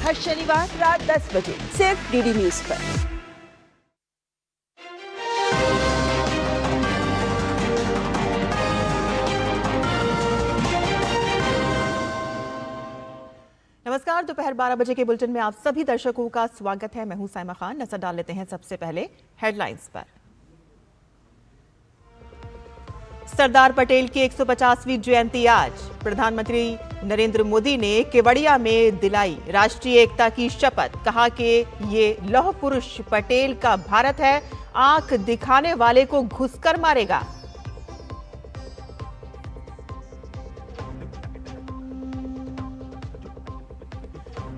हर शनिवार रात 10 बजे सिर्फ डीडी न्यूज पर। नमस्कार, दोपहर 12 बजे के बुलेटिन में आप सभी दर्शकों का स्वागत है। मैं हूं साइमा खान। नजर डाल लेते हैं सबसे पहले हेडलाइंस पर। सरदार पटेल की 150वीं जयंती आज। प्रधानमंत्री नरेंद्र मोदी ने केवड़िया में दिलाई राष्ट्रीय एकता की शपथ। कहा कि ये लौह पुरुष पटेल का भारत है, आंख दिखाने वाले को घुसकर मारेगा।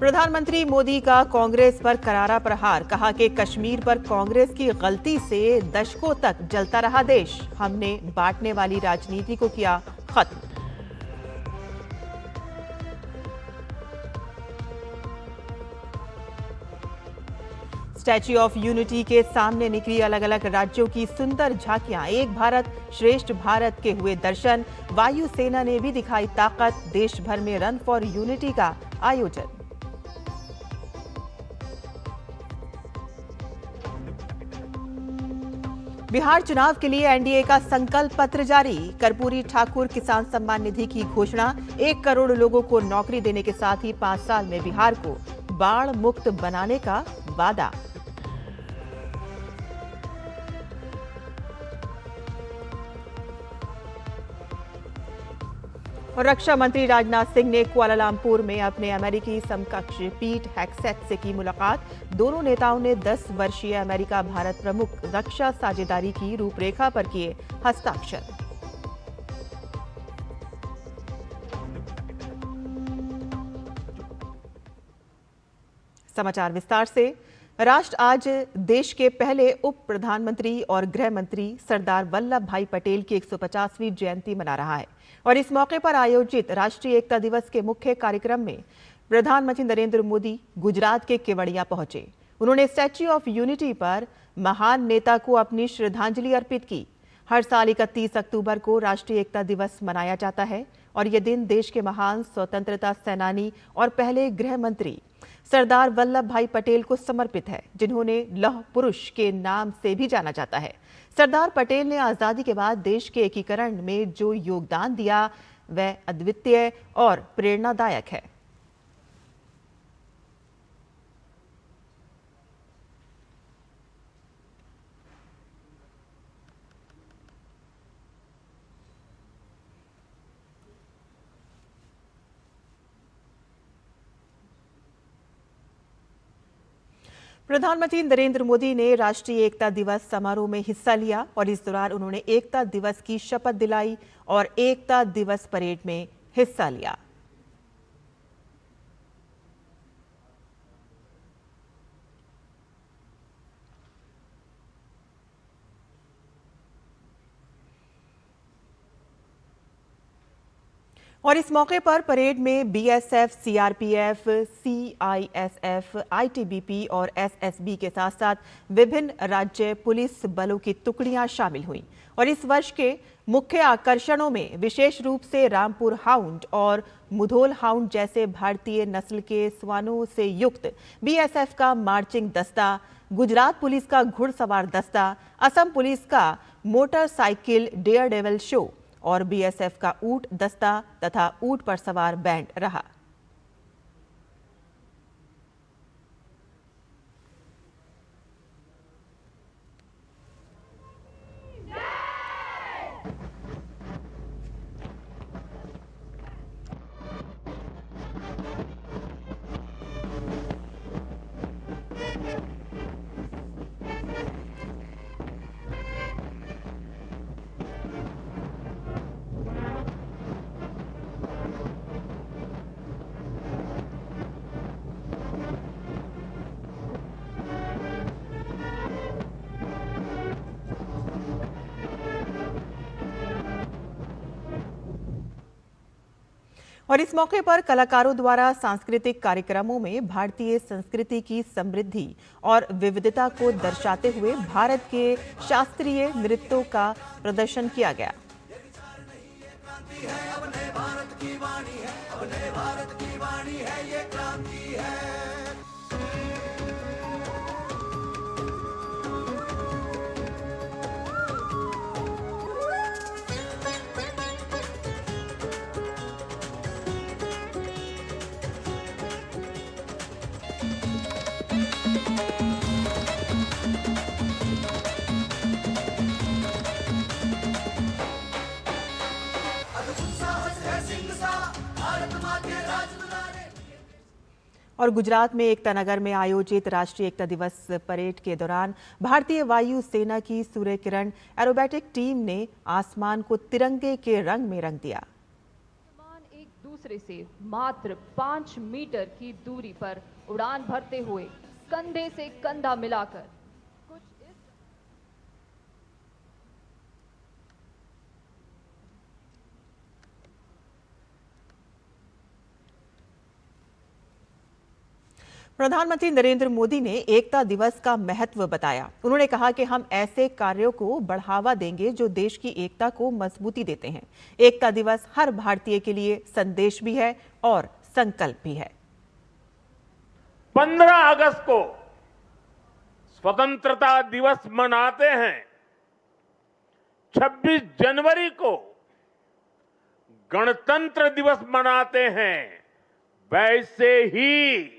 प्रधानमंत्री मोदी का कांग्रेस पर करारा प्रहार। कहा कि कश्मीर पर कांग्रेस की गलती से दशकों तक जलता रहा देश। हमने बांटने वाली राजनीति को किया खत्म। स्टैच्यू ऑफ यूनिटी के सामने निकली अलग अलग राज्यों की सुंदर झांकियां। एक भारत श्रेष्ठ भारत के हुए दर्शन। वायुसेना ने भी दिखाई ताकत। देश भर में रन फॉर यूनिटी का आयोजन। बिहार चुनाव के लिए एनडीए का संकल्प पत्र जारी। कर्पूरी ठाकुर किसान सम्मान निधि की घोषणा। 1 करोड़ लोगों को नौकरी देने के साथ ही 5 साल में बिहार को बाढ़ मुक्त बनाने का वादा। और रक्षा मंत्री राजनाथ सिंह ने कुआलालंपुर में अपने अमेरिकी समकक्ष पीट हेग्सेथ से की मुलाकात। दोनों नेताओं ने 10 वर्षीय अमेरिका भारत प्रमुख रक्षा साझेदारी की रूपरेखा पर किए हस्ताक्षर। समाचार विस्तार से। राष्ट्र आज देश के पहले उप प्रधानमंत्री और गृह मंत्री सरदार वल्लभ भाई पटेल की 150वीं जयंती मना रहा है और इस मौके पर आयोजित राष्ट्रीय एकता दिवस के मुख्य कार्यक्रम में प्रधानमंत्री नरेंद्र मोदी गुजरात के केवड़िया पहुंचे। उन्होंने स्टैच्यू ऑफ यूनिटी पर महान नेता को अपनी श्रद्धांजलि अर्पित की। हर साल 31 अक्टूबर को राष्ट्रीय एकता दिवस मनाया जाता है और यह दिन देश के महान स्वतंत्रता सेनानी और पहले गृह मंत्री सरदार वल्लभ भाई पटेल को समर्पित है, जिन्होंने लौह पुरुष के नाम से भी जाना जाता है। सरदार पटेल ने आजादी के बाद देश के एकीकरण में जो योगदान दिया वह अद्वितीय और प्रेरणादायक है। प्रधानमंत्री नरेंद्र मोदी ने राष्ट्रीय एकता दिवस समारोह में हिस्सा लिया और इस दौरान उन्होंने एकता दिवस की शपथ दिलाई और एकता दिवस परेड में हिस्सा लिया। और इस मौके पर परेड में बीएसएफ, सीआरपीएफ, सीआईएसएफ, आईटीबीपी और एसएसबी के साथ साथ विभिन्न राज्य पुलिस बलों की टुकड़ियां शामिल हुईं। और इस वर्ष के मुख्य आकर्षणों में विशेष रूप से रामपुर हाउंड और मुधोल हाउंड जैसे भारतीय नस्ल के श्वानों से युक्त बीएसएफ का मार्चिंग दस्ता, गुजरात पुलिस का घुड़सवार दस्ता, असम पुलिस का मोटरसाइकिल डेयर डेविल शो और बीएसएफ का ऊंट दस्ता तथा ऊंट पर सवार बैंड रहा। और इस मौके पर कलाकारों द्वारा सांस्कृतिक कार्यक्रमों में भारतीय संस्कृति की समृद्धि और विविधता को दर्शाते हुए भारत के शास्त्रीय नृत्यों का प्रदर्शन किया गया। भारत की वाणी है, अपने भारत की वाणी है, ये क्रांति है। और गुजरात में एकता नगर में आयोजित राष्ट्रीय एकता दिवस परेड के दौरान भारतीय वायु सेना की सूर्य किरण एरोबैटिक टीम ने आसमान को तिरंगे के रंग में रंग दिया। एक दूसरे से मात्र 5 मीटर की दूरी पर उड़ान भरते हुए कंधे से कंधा मिलाकर प्रधानमंत्री नरेंद्र मोदी ने एकता दिवस का महत्व बताया। उन्होंने कहा कि हम ऐसे कार्यों को बढ़ावा देंगे जो देश की एकता को मजबूती देते हैं। एकता दिवस हर भारतीय के लिए संदेश भी है और संकल्प भी है। 15 अगस्त को स्वतंत्रता दिवस मनाते हैं, 26 जनवरी को गणतंत्र दिवस मनाते हैं। वैसे ही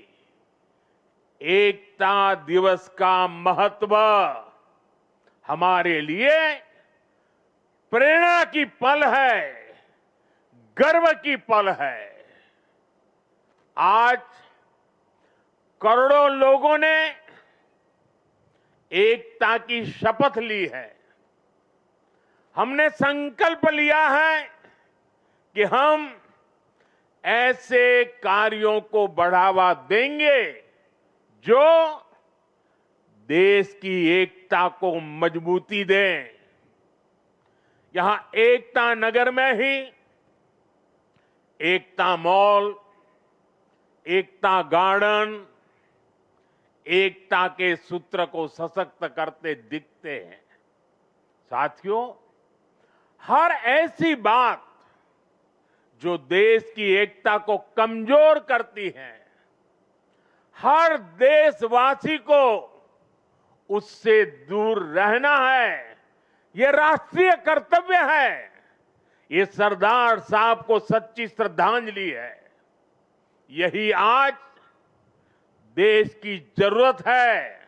एकता दिवस का महत्व हमारे लिए प्रेरणा की पल है, गर्व की पल है। आज करोड़ों लोगों ने एकता की शपथ ली है। हमने संकल्प लिया है कि हम ऐसे कार्यों को बढ़ावा देंगे जो देश की एकता को मजबूती दें। यहां एकता नगर में ही एकता मॉल, एकता गार्डन एकता के सूत्र को सशक्त करते दिखते हैं। साथियों, हर ऐसी बात जो देश की एकता को कमजोर करती है, हर देशवासी को उससे दूर रहना है। यह राष्ट्रीय कर्तव्य है। ये सरदार साहब को सच्ची श्रद्धांजलि है। यही आज देश की जरूरत है।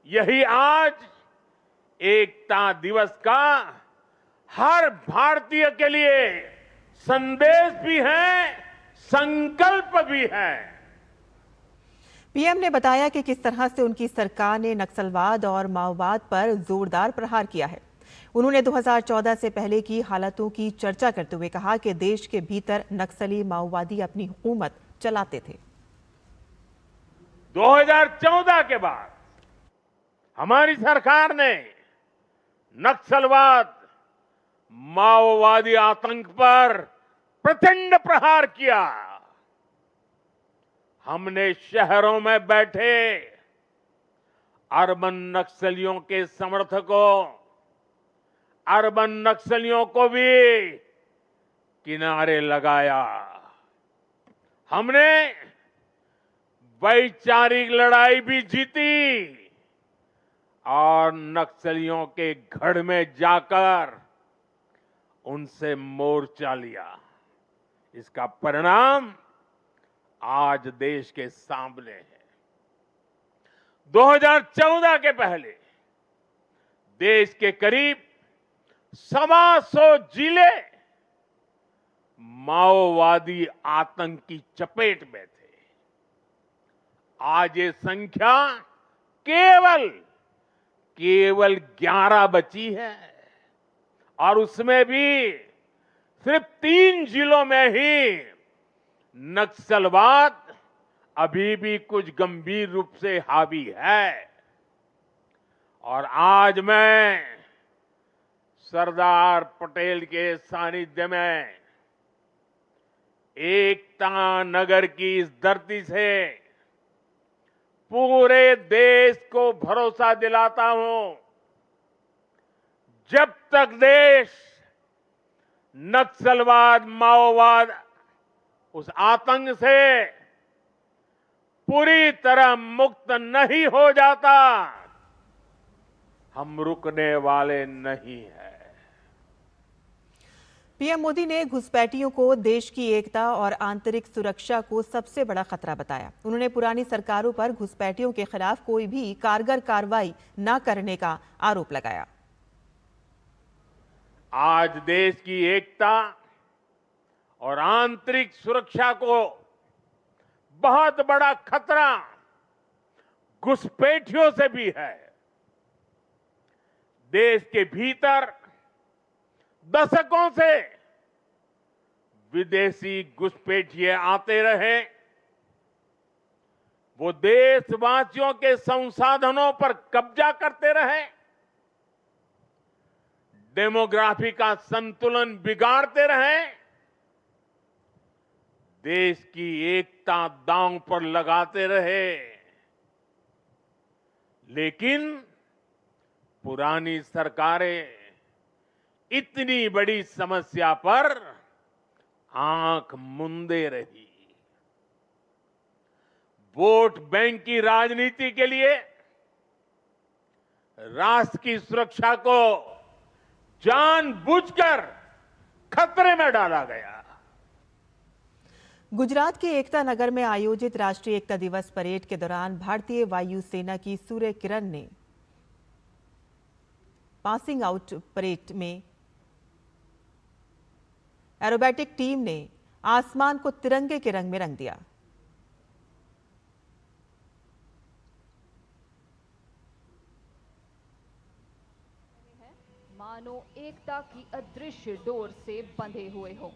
यही आज एकता दिवस का हर भारतीय के लिए संदेश भी है, संकल्प भी है। पीएम ने बताया कि किस तरह से उनकी सरकार ने नक्सलवाद और माओवाद पर जोरदार प्रहार किया है। उन्होंने 2014 से पहले की हालातों की चर्चा करते हुए कहा कि देश के भीतर नक्सली माओवादी अपनी हुकूमत चलाते थे। 2014 के बाद हमारी सरकार ने नक्सलवाद, माओवादी आतंक पर प्रचंड प्रहार किया। हमने शहरों में बैठे अर्बन नक्सलियों के समर्थकों, अर्बन नक्सलियों को भी किनारे लगाया। हमने वैचारिक लड़ाई भी जीती और नक्सलियों के गढ़ में जाकर उनसे मोर्चा लिया। इसका परिणाम आज देश के सामने है। 2014 के पहले देश के करीब 125 जिले माओवादी आतंक की चपेट में थे। आज ये संख्या केवल 11 बची है और उसमें भी सिर्फ 3 जिलों में ही नक्सलवाद अभी भी कुछ गंभीर रूप से हावी है। और आज मैं सरदार पटेल के सानिध्य में एकता नगर की इस धरती से पूरे देश को भरोसा दिलाता हूं, जब तक देश नक्सलवाद, माओवाद, उस आतंक से पूरी तरह मुक्त नहीं हो जाता, हम रुकने वाले नहीं हैं। पीएम मोदी ने घुसपैठियों को देश की एकता और आंतरिक सुरक्षा को सबसे बड़ा खतरा बताया। उन्होंने पुरानी सरकारों पर घुसपैठियों के खिलाफ कोई भी कारगर कार्रवाई न करने का आरोप लगाया। आज देश की एकता और आंतरिक सुरक्षा को बहुत बड़ा खतरा घुसपैठियों से भी है। देश के भीतर दशकों से विदेशी घुसपैठिए आते रहे, वो देशवासियों के संसाधनों पर कब्जा करते रहे, डेमोग्राफी का संतुलन बिगाड़ते रहे, देश की एकता दांव पर लगाते रहे। लेकिन पुरानी सरकारें इतनी बड़ी समस्या पर आंख मूंदे रही। वोट बैंक की राजनीति के लिए राष्ट्र की सुरक्षा को जानबूझकर खतरे में डाला गया। गुजरात के एकता नगर में आयोजित राष्ट्रीय एकता दिवस परेड के दौरान भारतीय वायुसेना की सूर्य किरण ने पासिंग आउट परेड में एरोबेटिक टीम ने आसमान को तिरंगे के रंग में रंग दिया। मानो एकता की अदृश्य डोर से बंधे हुए हो।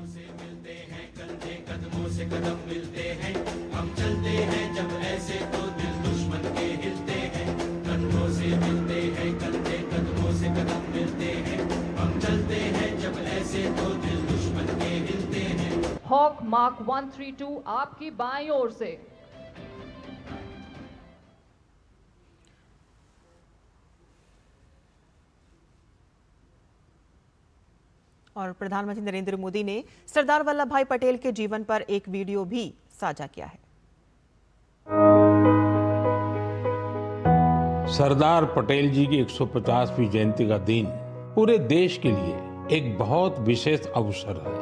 से मिलते हैं कंधे कदमों से कदम मिलते हैं, हम चलते हैं जब ऐसे तो दिल दुश्मन के हिलते हैं। कंधों से मिलते हैं कंधे कदमों से कदम मिलते हैं, हम चलते हैं जब ऐसे तो दिल दुश्मन के हिलते हैं। हॉक मार्क 132 आपकी बाईं ओर से। और प्रधानमंत्री नरेंद्र मोदी ने सरदार वल्लभ भाई पटेल के जीवन पर एक वीडियो भी साझा किया है। सरदार पटेल जी की 150वीं जयंती का दिन पूरे देश के लिए एक बहुत विशेष अवसर है।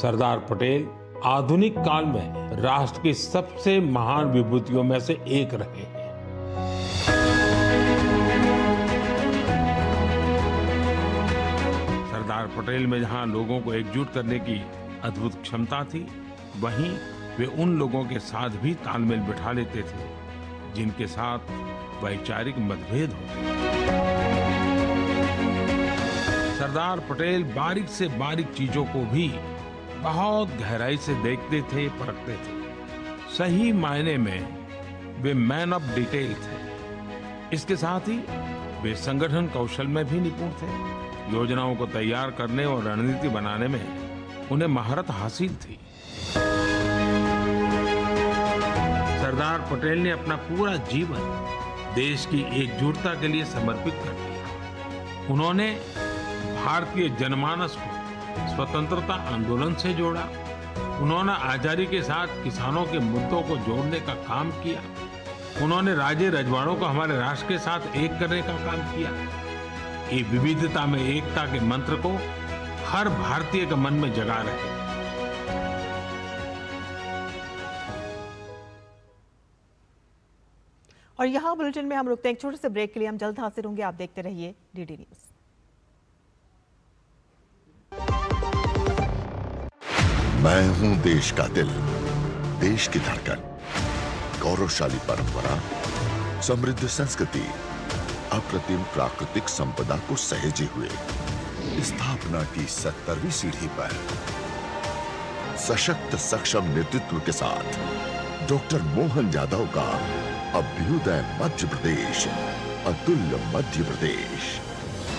सरदार पटेल आधुनिक काल में राष्ट्र की सबसे महान विभूतियों में से एक रहे हैं। सरदार पटेल में जहां लोगों को एकजुट करने की अद्भुत क्षमता थी, वहीं वे उन लोगों के साथ भी तालमेल बिठा लेते थे जिनके साथ वैचारिक मतभेद होते। सरदार पटेल बारीक से बारीक चीजों को भी बहुत गहराई से देखते थे, परखते थे। सही मायने में वे मैन ऑफ डिटेल थे। इसके साथ ही वे संगठन कौशल में भी निपुण थे। योजनाओं को तैयार करने और रणनीति बनाने में उन्हें महारत हासिल थी। सरदार पटेल ने अपना पूरा जीवन देश की एकजुटता के लिए समर्पित कर दिया। उन्होंने भारतीय जनमानस को स्वतंत्रता आंदोलन से जोड़ा। उन्होंने आजादी के साथ किसानों के मुद्दों को जोड़ने का काम किया। उन्होंने राज्य रजवाड़ों को हमारे राष्ट्र के साथ एक करने का काम किया। ये विविधता में एकता के मंत्र को हर भारतीय के मन में जगा रहे। और यहाँ बुलेटिन में हम रुकते हैं एक छोटे से ब्रेक के लिए। हम जल्द हाजिर होंगे, आप देखते रहिए डीडी न्यूज। मैं हूं देश का दिल, देश की धड़कन, गौरवशाली परंपरा, समृद्ध संस्कृति, अप्रतिम प्राकृतिक संपदा को सहेजे हुए स्थापना की 70वीं सीढ़ी पर सशक्त सक्षम नेतृत्व के साथ डॉक्टर मोहन यादव का अभ्युदय मध्य प्रदेश, अतुल्य मध्य प्रदेश।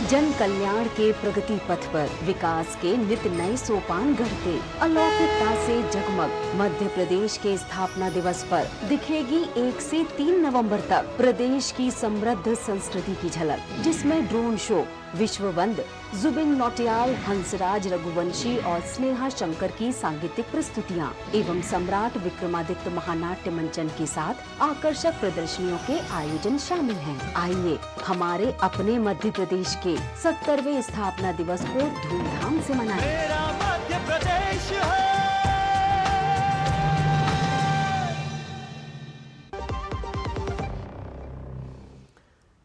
जन कल्याण के प्रगति पथ पर विकास के नित नए सोपान गढ़ते अलौकिकता से जगमग मध्य प्रदेश के स्थापना दिवस पर दिखेगी 1 से 3 नवंबर तक प्रदेश की समृद्ध संस्कृति की झलक, जिसमें ड्रोन शो, विश्ववंद, जुबिन नौटियाल, हंसराज रघुवंशी और स्नेहा शंकर की सांगीतिक प्रस्तुतियां एवं सम्राट विक्रमादित्य महानाट्य मंचन के साथ आकर्षक प्रदर्शनियों के आयोजन शामिल हैं। आइए हमारे अपने मध्य प्रदेश के 70वें स्थापना दिवस को धूमधाम से मनाएं। मेरा मध्य प्रदेश है।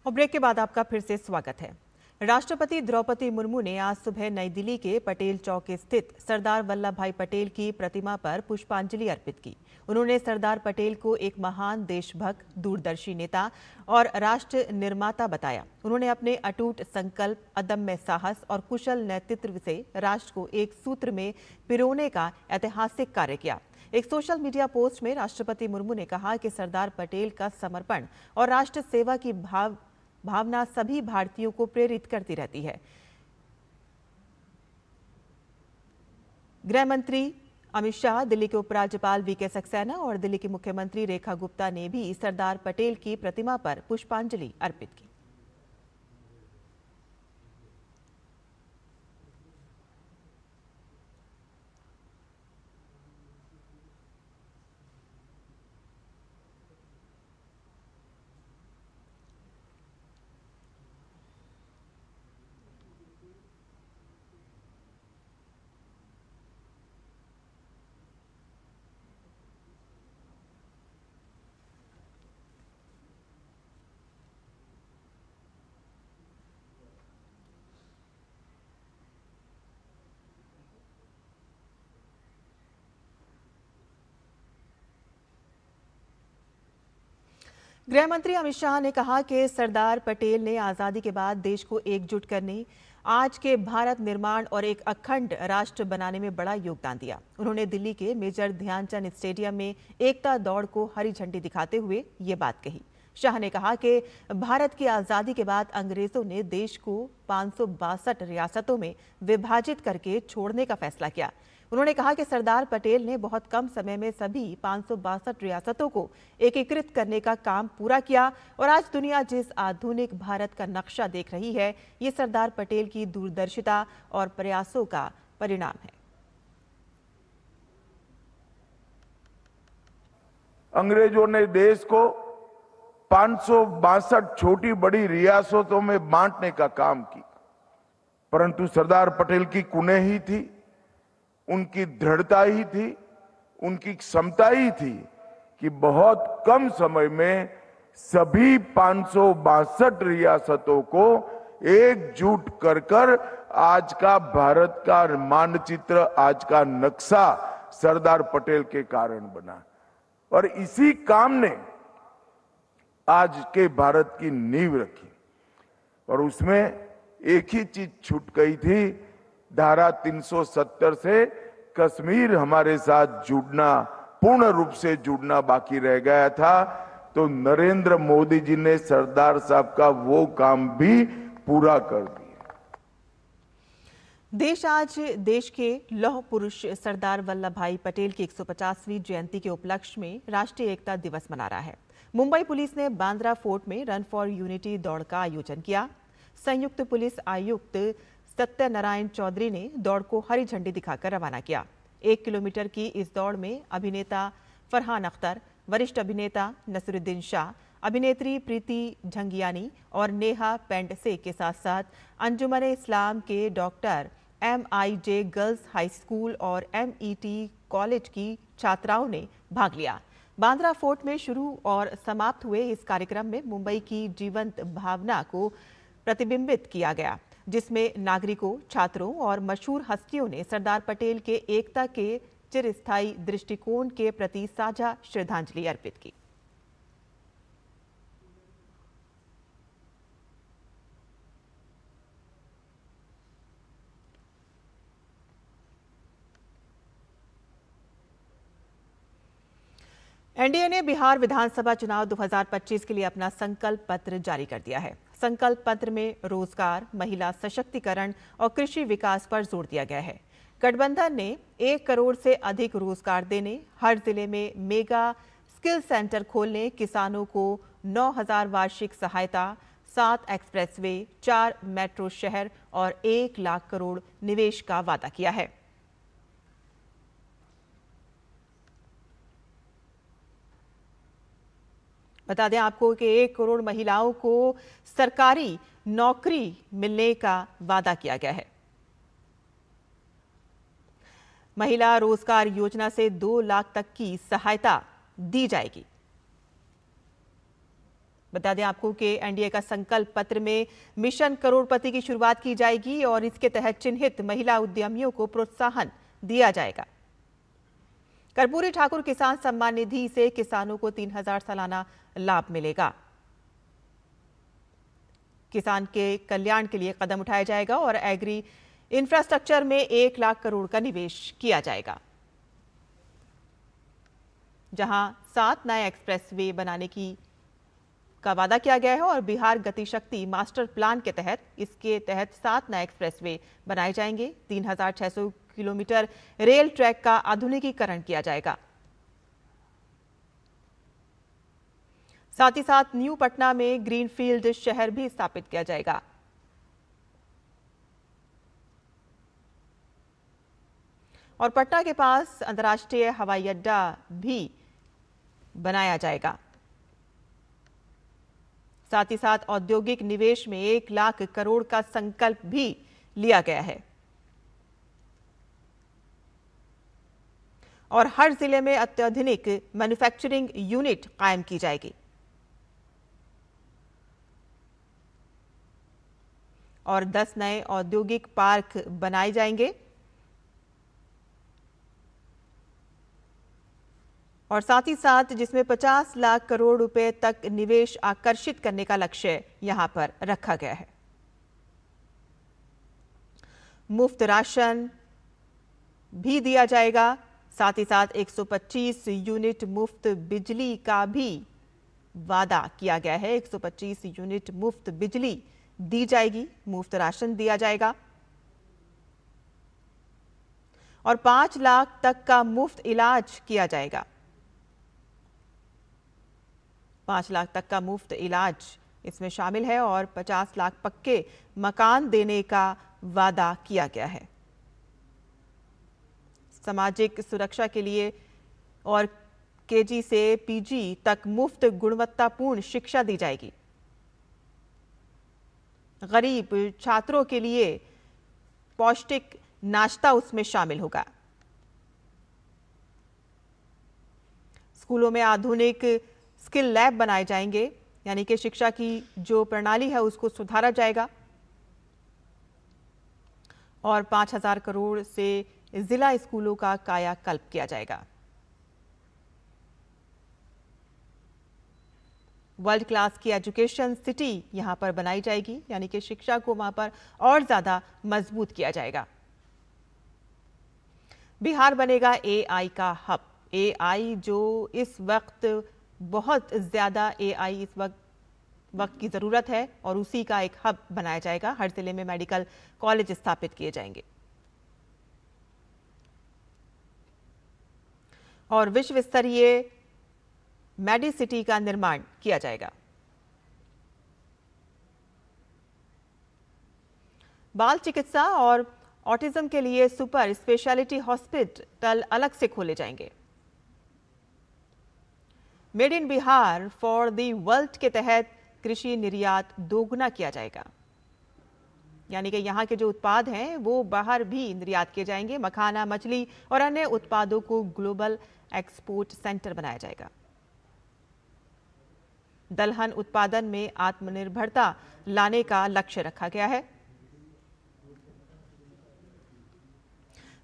और ब्रेक के बाद आपका फिर से स्वागत है। राष्ट्रपति द्रौपदी मुर्मू ने आज सुबह नई दिल्ली के पटेल चौक स्थित सरदार वल्लभ भाई पटेल की प्रतिमा पर पुष्पांजलि अर्पित की। उन्होंने सरदार पटेल को एक महान देशभक्त, दूरदर्शी नेता और राष्ट्र निर्माता बताया। उन्होंने अपने अटूट संकल्प, अदम्य साहस और कुशल नेतृत्व से राष्ट्र को एक सूत्र में पिरोने का ऐतिहासिक कार्य किया। एक सोशल मीडिया पोस्ट में राष्ट्रपति मुर्मू ने कहा कि सरदार पटेल का समर्पण और राष्ट्र सेवा की भावना सभी भारतीयों को प्रेरित करती रहती है। गृह मंत्री अमित शाह, दिल्ली के उपराज्यपाल वीके सक्सेना और दिल्ली की मुख्यमंत्री रेखा गुप्ता ने भी सरदार पटेल की प्रतिमा पर पुष्पांजलि अर्पित की। गृह मंत्री अमित शाह ने कहा कि सरदार पटेल ने आजादी के बाद देश को एकजुट करने, आज के भारत निर्माण और एक अखंड राष्ट्र बनाने में बड़ा योगदान दिया। उन्होंने दिल्ली के मेजर ध्यानचंद स्टेडियम में एकता दौड़ को हरी झंडी दिखाते हुए ये बात कही। शाह ने कहा कि भारत की आजादी के बाद अंग्रेजों ने देश को 562 रियासतों में विभाजित करके छोड़ने का फैसला किया। उन्होंने कहा कि सरदार पटेल ने बहुत कम समय में सभी 562 रियासतों को एकीकृत करने का काम पूरा किया और आज दुनिया जिस आधुनिक भारत का नक्शा देख रही है, ये सरदार पटेल की दूरदर्शिता और प्रयासों का परिणाम है। अंग्रेजों ने देश को 562 छोटी बड़ी रियासतों में बांटने का काम किया, परंतु सरदार पटेल की कुनेही थी, उनकी दृढ़ता ही थी, उनकी क्षमता ही थी कि बहुत कम समय में सभी 562 रियासतों को एकजुट कर आज का भारत का मानचित्र, आज का नक्शा सरदार पटेल के कारण बना। और इसी काम ने आज के भारत की नींव रखी और उसमें एक ही चीज छूट गई थी, धारा 370 से कश्मीर हमारे साथ जुड़ना, पूर्ण रूप से जुड़ना बाकी रह गया था। तो नरेंद्र मोदी जी ने सरदार साहब का वो काम भी पूरा कर दिया। देश आज देश के लौह पुरुष सरदार वल्लभ भाई पटेल की 150वीं जयंती के उपलक्ष्य में राष्ट्रीय एकता दिवस मना रहा है। मुंबई पुलिस ने बांद्रा फोर्ट में रन फॉर यूनिटी दौड़ का आयोजन किया। संयुक्त पुलिस आयुक्त सत्यनारायण चौधरी ने दौड़ को हरी झंडी दिखाकर रवाना किया। 1 किलोमीटर की इस दौड़ में अभिनेता फरहान अख्तर, वरिष्ठ अभिनेता नसरुद्दीन शाह, अभिनेत्री प्रीति झंगियानी और नेहा पेंडसे के साथ साथ अंजुमन इस्लाम के doctor MIJ girls high school और MET कॉलेज की छात्राओं ने भाग लिया। बांद्रा फोर्ट में शुरू और समाप्त हुए इस कार्यक्रम में मुंबई की जीवंत भावना को प्रतिबिंबित किया गया, जिसमें नागरिकों, छात्रों और मशहूर हस्तियों ने सरदार पटेल के एकता के चिरस्थायी दृष्टिकोण के प्रति साझा श्रद्धांजलि अर्पित की। एनडीए ने बिहार विधानसभा चुनाव 2025 के लिए अपना संकल्प पत्र जारी कर दिया है। संकल्प पत्र में रोजगार, महिला सशक्तिकरण और कृषि विकास पर जोर दिया गया है। गठबंधन ने 1 करोड़ से अधिक रोजगार देने, हर जिले में मेगा स्किल सेंटर खोलने, किसानों को 9,000 वार्षिक सहायता, 7 एक्सप्रेसवे, 4 मेट्रो शहर और 1 लाख करोड़ निवेश का वादा किया है। बता दें आपको कि 1 करोड़ महिलाओं को सरकारी नौकरी मिलने का वादा किया गया है। महिला रोजगार योजना से 2 लाख तक की सहायता दी जाएगी। बता दें आपको कि एनडीए का संकल्प पत्र में मिशन करोड़पति की शुरुआत की जाएगी और इसके तहत चिन्हित महिला उद्यमियों को प्रोत्साहन दिया जाएगा। कर्पूरी ठाकुर किसान सम्मान निधि से किसानों को 3,000 सालाना लाभ मिलेगा। किसान के कल्याण के लिए कदम उठाया जाएगा और एग्री इंफ्रास्ट्रक्चर में 1 लाख करोड़ का निवेश किया जाएगा, जहां 7 नए एक्सप्रेसवे बनाने का वादा किया गया है और बिहार गति शक्ति मास्टर प्लान के तहत इसके तहत 7 नए एक्सप्रेसवे बनाए जाएंगे। 3,600 किलोमीटर रेल ट्रैक का आधुनिकीकरण किया जाएगा। साथ ही साथ न्यू पटना में ग्रीनफील्ड शहर भी स्थापित किया जाएगा। और पटना के पास अंतर्राष्ट्रीय हवाई अड्डा भी बनाया जाएगा। साथ ही साथ औद्योगिक निवेश में 1 लाख करोड़ का संकल्प भी लिया गया है और हर जिले में अत्याधुनिक मैन्युफैक्चरिंग यूनिट कायम की जाएगी और 10 नए औद्योगिक पार्क बनाए जाएंगे और साथ ही साथ जिसमें 50 लाख करोड़ रुपए तक निवेश आकर्षित करने का लक्ष्य यहां पर रखा गया है। मुफ्त राशन भी दिया जाएगा। साथ ही साथ 125 यूनिट मुफ्त बिजली का भी वादा किया गया है। 125 यूनिट मुफ्त बिजली दी जाएगी, मुफ्त राशन दिया जाएगा और 5 लाख तक का मुफ्त इलाज किया जाएगा। 5 लाख तक का मुफ्त इलाज इसमें शामिल है और 50 लाख पक्के मकान देने का वादा किया गया है। सामाजिक सुरक्षा के लिए और केजी से पीजी तक मुफ्त गुणवत्तापूर्ण शिक्षा दी जाएगी। गरीब छात्रों के लिए पौष्टिक नाश्ता उसमें शामिल होगा। स्कूलों में आधुनिक स्किल लैब बनाए जाएंगे, यानी कि शिक्षा की जो प्रणाली है उसको सुधारा जाएगा और 5,000 करोड़ से जिला स्कूलों का कायाकल्प किया जाएगा। वर्ल्ड क्लास की एजुकेशन सिटी यहां पर बनाई जाएगी, यानी कि शिक्षा को वहां पर और ज्यादा मजबूत किया जाएगा। बिहार बनेगा एआई का हब। एआई जो इस वक्त बहुत ज्यादा एआई इस वक्त की जरूरत है और उसी का एक हब बनाया जाएगा। हर जिले में मेडिकल कॉलेज स्थापित किए जाएंगे और विश्व स्तरीय मेडिसिटी का निर्माण किया जाएगा। बाल चिकित्सा और ऑटिज्म के लिए सुपर स्पेशलिटी हॉस्पिटल अलग से खोले जाएंगे। Made in Bihar for the world के तहत कृषि निर्यात दोगुना किया जाएगा, यानी कि यहाँ के जो उत्पाद हैं वो बाहर भी निर्यात किए जाएंगे। मखाना, मछली और अन्य उत्पादों को ग्लोबल एक्सपोर्ट सेंटर बनाया जाएगा। दलहन उत्पादन में आत्मनिर्भरता लाने का लक्ष्य रखा गया है।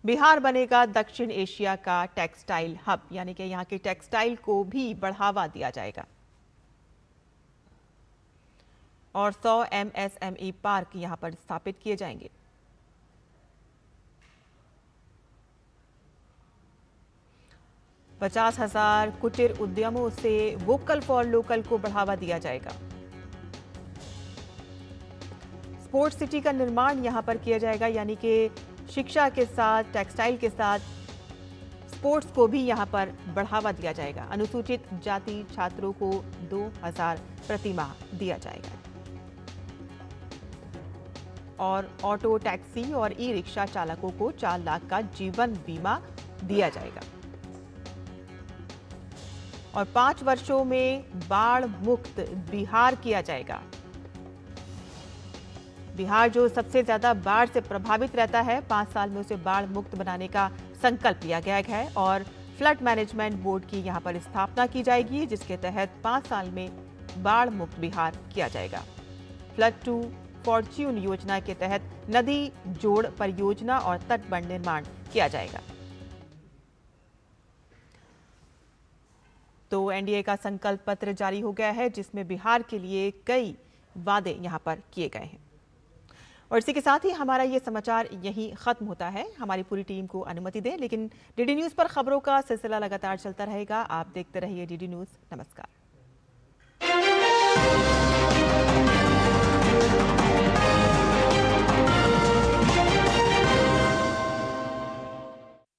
बिहार बनेगा दक्षिण एशिया का टेक्सटाइल हब, यानी कि यहाँ के टेक्सटाइल को भी बढ़ावा दिया जाएगा और 100 MSME पार्क यहां पर स्थापित किए जाएंगे। $50,000 कुटीर उद्यमों से वोकल फॉर लोकल को बढ़ावा दिया जाएगा। स्पोर्ट्स सिटी का निर्माण यहां पर किया जाएगा, यानी कि शिक्षा के साथ, टेक्सटाइल के साथ स्पोर्ट्स को भी यहां पर बढ़ावा दिया जाएगा। अनुसूचित जाति छात्रों को 2,000 प्रति माह दिया जाएगा और ऑटो, टैक्सी और ई रिक्शा चालकों को 4 लाख का जीवन बीमा दिया जाएगा और 5 वर्षों में बाढ़ मुक्त बिहार किया जाएगा। बिहार जो सबसे ज्यादा बाढ़ से प्रभावित रहता है, 5 साल में उसे बाढ़ मुक्त बनाने का संकल्प लिया गया है और फ्लड मैनेजमेंट बोर्ड की यहां पर स्थापना की जाएगी, जिसके तहत 5 साल में बाढ़ मुक्त बिहार किया जाएगा। फ्लड टू फॉर्च्यून योजना के तहत नदी जोड़ परियोजना और तटबंध निर्माण किया जाएगा। तो एनडीए का संकल्प पत्र जारी हो गया है, जिसमें बिहार के लिए कई वादे यहां पर किए गए हैं। और इसी के साथ ही हमारा ये समाचार यहीं खत्म होता है। हमारी पूरी टीम को अनुमति दें, लेकिन डीडी न्यूज पर खबरों का सिलसिला लगातार चलता रहेगा। आप देखते रहिए डीडी न्यूज। नमस्कार।